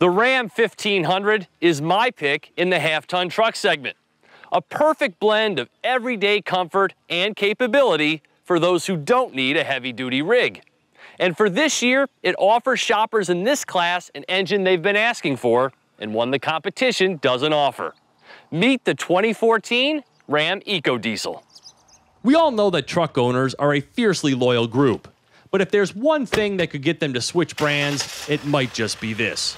The Ram 1500 is my pick in the half-ton truck segment. A perfect blend of everyday comfort and capability for those who don't need a heavy-duty rig. And for this year, it offers shoppers in this class an engine they've been asking for and one the competition doesn't offer. Meet the 2014 Ram EcoDiesel. We all know that truck owners are a fiercely loyal group, but if there's one thing that could get them to switch brands, it might just be this.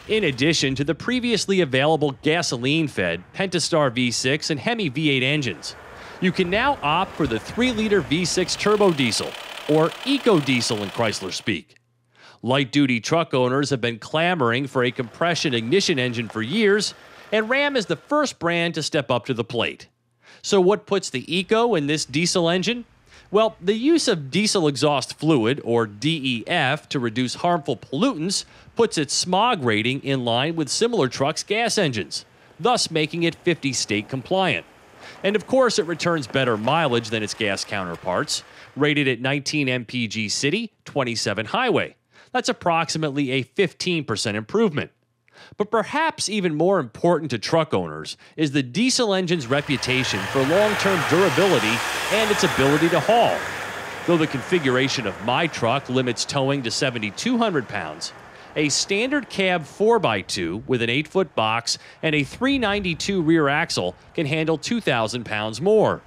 In addition to the previously available gasoline-fed Pentastar V6 and Hemi V8 engines, you can now opt for the 3-liter V6 turbo diesel, or EcoDiesel in Chrysler speak. Light-duty truck owners have been clamoring for a compression ignition engine for years, and Ram is the first brand to step up to the plate. So what puts the Eco in this diesel engine? Well, the use of diesel exhaust fluid, or DEF, to reduce harmful pollutants puts its smog rating in line with similar trucks' gas engines, thus making it 50-state compliant. And of course, it returns better mileage than its gas counterparts, rated at 19 mpg city, 27 highway. That's approximately a 15% improvement. But perhaps even more important to truck owners is the diesel engine's reputation for long-term durability and its ability to haul. Though the configuration of my truck limits towing to 7,200 pounds, a standard cab 4x2 with an 8-foot box and a 392 rear axle can handle 2,000 pounds more.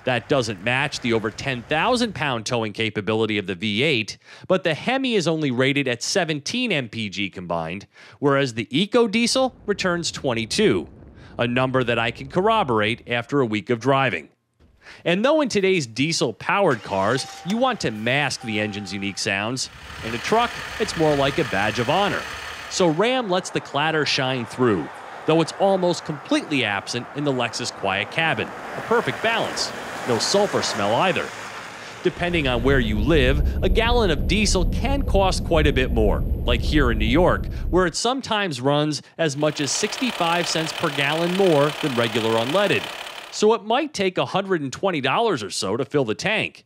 That doesn't match the over 10,000-pound towing capability of the V8, but the Hemi is only rated at 17 mpg combined, whereas the EcoDiesel returns 22, a number that I can corroborate after a week of driving. And though in today's diesel-powered cars, you want to mask the engine's unique sounds, in a truck, it's more like a badge of honor. So Ram lets the clatter shine through, though it's almost completely absent in the Lexus Quiet Cabin, a perfect balance. No sulfur smell either. Depending on where you live, a gallon of diesel can cost quite a bit more, like here in New York, where it sometimes runs as much as 65 cents per gallon more than regular unleaded. So it might take $120 or so to fill the tank.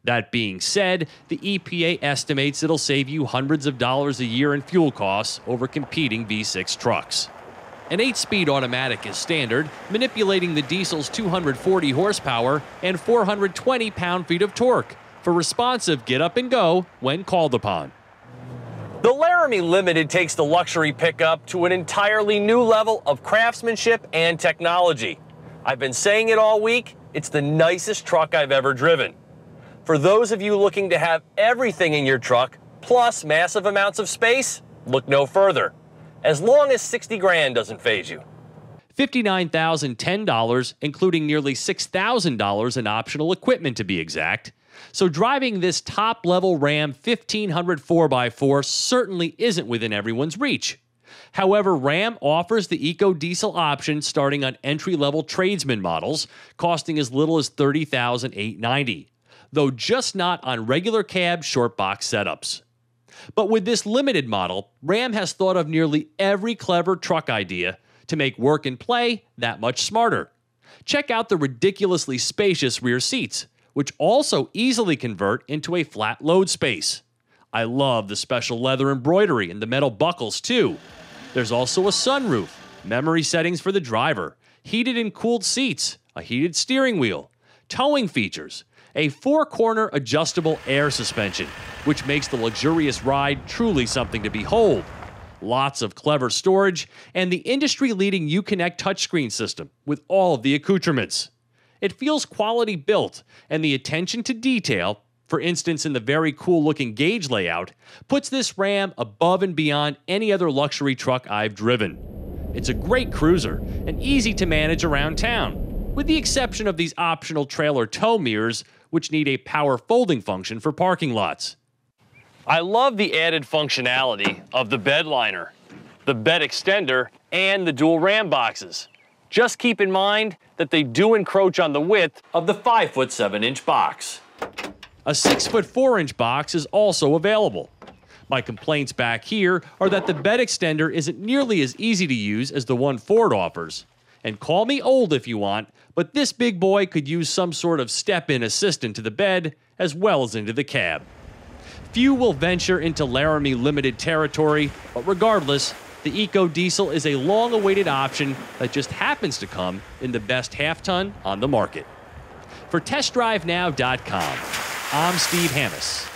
That being said, the EPA estimates it'll save you hundreds of dollars a year in fuel costs over competing V6 trucks. An 8-speed automatic is standard, manipulating the diesel's 240 horsepower and 420 pound-feet of torque for responsive get-up-and-go when called upon. The Laramie Limited takes the luxury pickup to an entirely new level of craftsmanship and technology. I've been saying it all week, it's the nicest truck I've ever driven. For those of you looking to have everything in your truck, plus massive amounts of space, look no further. As long as 60 grand doesn't faze you. $59,010, including nearly $6,000 in optional equipment to be exact. So driving this top-level Ram 1500 4x4 certainly isn't within everyone's reach. However, Ram offers the EcoDiesel option starting on entry-level tradesman models, costing as little as $30,890, though just not on regular cab short box setups. But with this limited model, Ram has thought of nearly every clever truck idea to make work and play that much smarter. Check out the ridiculously spacious rear seats, which also easily convert into a flat load space. I love the special leather embroidery and the metal buckles too. There's also a sunroof, memory settings for the driver, heated and cooled seats, a heated steering wheel, towing features, a 4-corner adjustable air suspension, which makes the luxurious ride truly something to behold. Lots of clever storage, and the industry-leading Uconnect touchscreen system with all of the accoutrements. It feels quality built, and the attention to detail, for instance in the very cool-looking gauge layout, puts this Ram above and beyond any other luxury truck I've driven. It's a great cruiser, and easy to manage around town, with the exception of these optional trailer tow mirrors, which need a power folding function for parking lots. I love the added functionality of the bed liner, the bed extender, and the dual Ram boxes. Just keep in mind that they do encroach on the width of the 5-foot 7-inch box. A 6-foot 4-inch box is also available. My complaints back here are that the bed extender isn't nearly as easy to use as the one Ford offers. And call me old if you want, but this big boy could use some sort of step-in assistant to the bed as well as into the cab. Few will venture into Laramie Limited territory, but regardless, the EcoDiesel is a long-awaited option that just happens to come in the best half-ton on the market. For TestDriveNow.com, I'm Steve Hammes.